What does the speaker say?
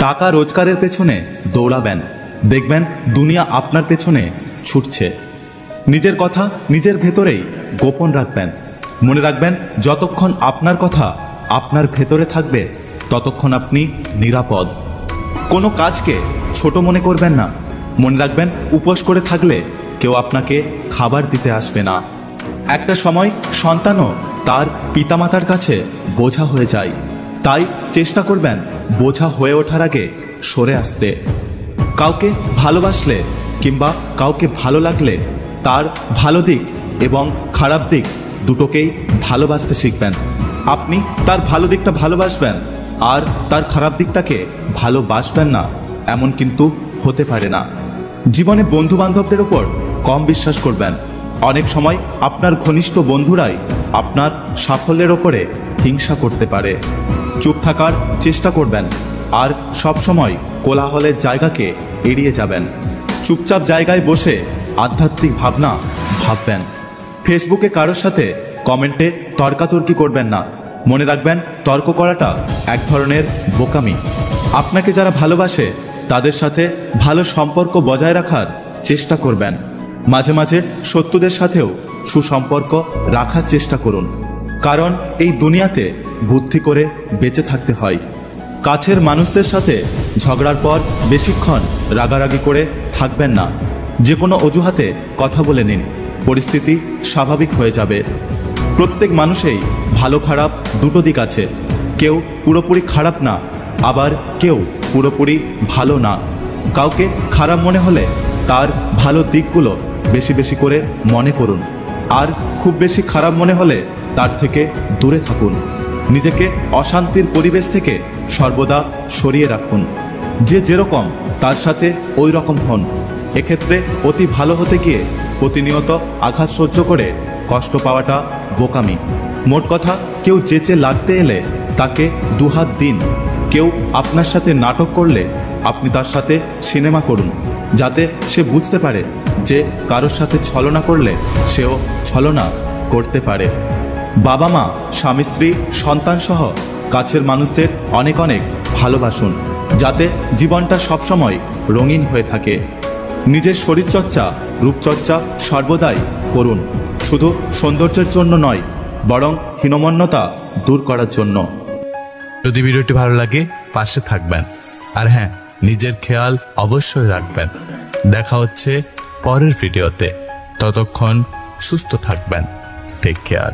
টাকা রোজগারের পেছনে দৌড়াবেন, দেখবেন দুনিয়া আপনার পেছনে ছুটছে। নিজের কথা নিজের ভেতরেই গোপন রাখবেন। মনে রাখবেন, যতক্ষণ আপনার কথা আপনার ভেতরে থাকবে ততক্ষণ আপনি নিরাপদ। কোনো কাজকে ছোট মনে করবেন না। মনে রাখবেন, উপোস করে থাকলে কেউ আপনাকে খাবার দিতে আসবে না। একটা সময় সন্তানও তার পিতামাতার কাছে বোঝা হয়ে যায়, তাই চেষ্টা করবেন বোঝা হয়ে ওঠার আগে সরে আসতে। কাউকে ভালোবাসলে কিংবা কাউকে ভালো লাগলে তার ভালো দিক এবং খারাপ দিক দুটোকেই ভালোবাসতে শিখবেন। আপনি তার ভালো দিকটা ভালোবাসবেন আর তার খারাপ দিকটাকে ভালোবাসবেন না, এমন কিন্তু হতে পারে না। জীবনে বন্ধু বান্ধবদের উপর কম বিশ্বাস করবেন। অনেক সময় আপনার ঘনিষ্ঠ বন্ধুরাই আপনার সাফল্যের ওপরে হিংসা করতে পারে। চুপ থাকার চেষ্টা করবেন আর সব সময় কোলাহলের জায়গাকে এড়িয়ে যাবেন। চুপচাপ জায়গায় বসে আধ্যাত্মিক ভাবনা ভাববেন। ফেসবুকে কারোর সাথে কমেন্টে তর্কাতর্কি করবেন না। মনে রাখবেন, তর্ক করাটা এক ধরনের বোকামি। আপনাকে যারা ভালোবাসে তাদের সাথে ভালো সম্পর্ক বজায় রাখার চেষ্টা করবেন। মাঝে মাঝে শত্রুদের সাথেও সুসম্পর্ক রাখার চেষ্টা করুন, কারণ এই দুনিয়াতে বুদ্ধি করে বেঁচে থাকতে হয়। কাছের মানুষদের সাথে ঝগড়ার পর বেশিক্ষণ রাগারাগি করে থাকবেন না। যে কোনো অজুহাতে কথা বলে নিন, পরিস্থিতি স্বাভাবিক হয়ে যাবে। প্রত্যেক মানুষেই ভালো খারাপ দুটো দিক আছে। কেউ পুরোপুরি খারাপ না, আবার কেউ পুরোপুরি ভালো না। কাউকে খারাপ মনে হলে তার ভালো দিকগুলো বেশি বেশি করে মনে করুন, আর খুব বেশি খারাপ মনে হলে তার থেকে দূরে থাকুন। নিজেকে অশান্তির পরিবেশ থেকে সর্বদা সরিয়ে রাখুন। যে যেরকম তার সাথে ওই রকম হন। এক্ষেত্রে অতি ভালো হতে গিয়ে প্রতিনিয়ত আঘাত সহ্য করে কষ্ট পাওয়াটা বোকামি। মোট কথা, কেউ যেচে লাগতে এলে তাকে দুহাত দিন। কেউ আপনার সাথে নাটক করলে আপনি তার সাথে সিনেমা করুন, যাতে সে বুঝতে পারে যে কারোর সাথে ছলনা করলে সেও ছলনা করতে পারে। বাবা মা, স্বামী স্ত্রী, সন্তান সহ কাছের মানুষদের অনেক অনেক ভালোবাসুন, যাতে জীবনটা সবসময় রঙিন হয়ে থাকে। নিজের শরীরচর্চা, রূপচর্চা সর্বদাই করুন, শুধু সৌন্দর্যের জন্য নয়, বরং হীনমন্যতা দূর করার জন্য। যদি ভিডিওটি ভালো লাগে পাশে থাকবেন, আর হ্যাঁ, নিজের খেয়াল অবশ্যই রাখবেন। দেখা হচ্ছে পরের ভিডিওতে। ততক্ষণ সুস্থ থাকবেন। Take care.